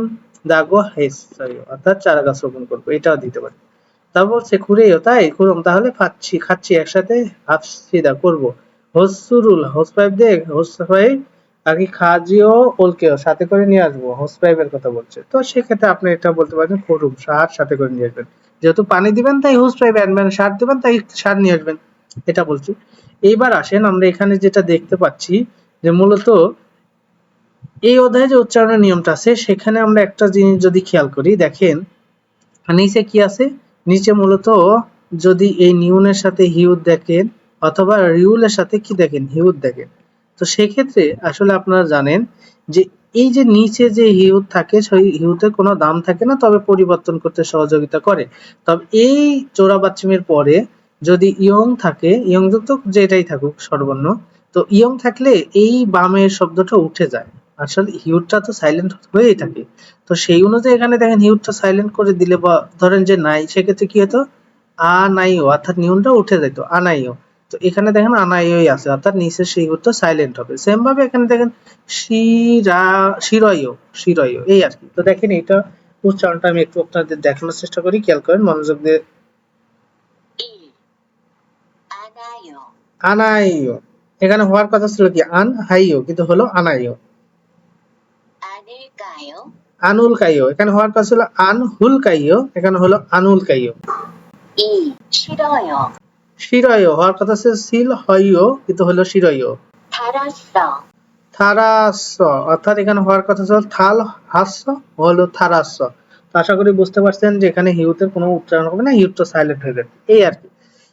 দাগো হ্যাসায়ো অর্থাৎ চারা গাছ রোপণ করবো এটাও দিতে পারি। তারপর বলছে খুঁড়েও তাই খুঁড়ম তাহলে খাচ্ছি একসাথে হাফসিদা করবো হোসুরুল হোস পাইপ দিয়ে হোস পাইপ আর কি খাজিও ওলকেও সাথে করে নিয়ে আসবো হোস পাইপের কথা বলছে। তো সেক্ষেত্রে আপনি এটা বলতে পারেন খরুম সার সাথে করে নিয়ে আসবেন যেহেতু পানি দিবেন তাই হোস পাইপ আনবেন সার দিবেন তাই সার নিয়ে আসবেন এটা বলছি। এইবার আসেন আমরা এখানে যেটা দেখতে পাচ্ছি যে মূলত এই অধ্যায়ে যে উচ্চারণের নিয়মটা আছে সেখানে আমরা একটা জিনিস যদি খেয়াল করি, দেখেন নিচে কি আছে, নিচে মূলত যদি এই নিউনের সাথে হিউজ দেখেন অথবা রিউলের সাথে কি দেখেন, হিউজ দেখেন, তো সেক্ষেত্রে আসলে আপনারা জানেন যে এই যে নিচে যে হিউজ থাকে সেই হিউজের কোনো দাম থাকে না, তবে পরিবর্তন করতে সহযোগিতা করে। তবে এই জোড়া বাচ্চামের পরে যদি ইয়ং থাকে, ইয়ং যুক্ত যেটাই থাকুক সর্বর্ণ, তো ইয়ং থাকলে এই বামের শব্দটা উঠে যায়। আসলে হিউজটা তো সাইলেন্ট হয়েই থাকে, তো সেই অনুযায়ী এখানে দেখেন হিউজটা সাইলেন্ট করে দিলে বা ধরেন যে নাই, সেক্ষেত্রে কি হতো, আনাইও অর্থাৎ নিউনটা উঠে যেত, আনাইও। তো এখানে দেখেন আনাইওই আছে অর্থাৎ নিচের সেই হিউজটা সাইলেন্ট হবে। সেম ভাবে এখানে দেখেন শিরয়ও, শিরয়ও এই আর কি। তো দেখেন এটা উচ্চারণটা আমি একটু আপনাদের দেখানোর চেষ্টা করি, খেয়াল করেন মনোযোগ দিয়ে। 1. 안아요. আনাইও, এখানে হওয়ার কথা ছিল কি আন হাইও, কিন্তু হলো আনাইও। 아닐까요? আনুল কাইও, এখানে হওয়ার কথা ছিল আন হুল কাইও, এখানে হলো আনুল কাইও। 2. 싫어요. শিরয়ও হওয়ার কথা ছিল সিল হইও, কিন্তু হলো শিরয়ও। 달았어. থারাস্য অর্থাৎ এখানে হওয়ার কথা ছিল থাল হাস্য, হলো থারাস্য। তো আশা করি বুঝতে পারছেন যে এখানে হিউতের কোনো উচ্চারণ হবে না, হিউটা সাইলেন্ট হয়ে যাবে, এই আর কি।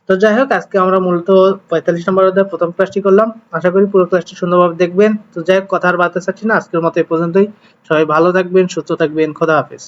তো যাই হোক, আজকে আমরা মূলত 45 নম্বর অধ্যায় প্রথম ক্লাসটি করলাম। আশা করি পুরো ক্লাসটি সুন্দরভাবে দেখবেন। তো যাই হোক, কথা আর বাড়াতে চাচ্ছি না, আজকের মতো এই পর্যন্তই। সবাই ভালো থাকবেন, সুস্থ থাকবেন, খোদা হাফেজ।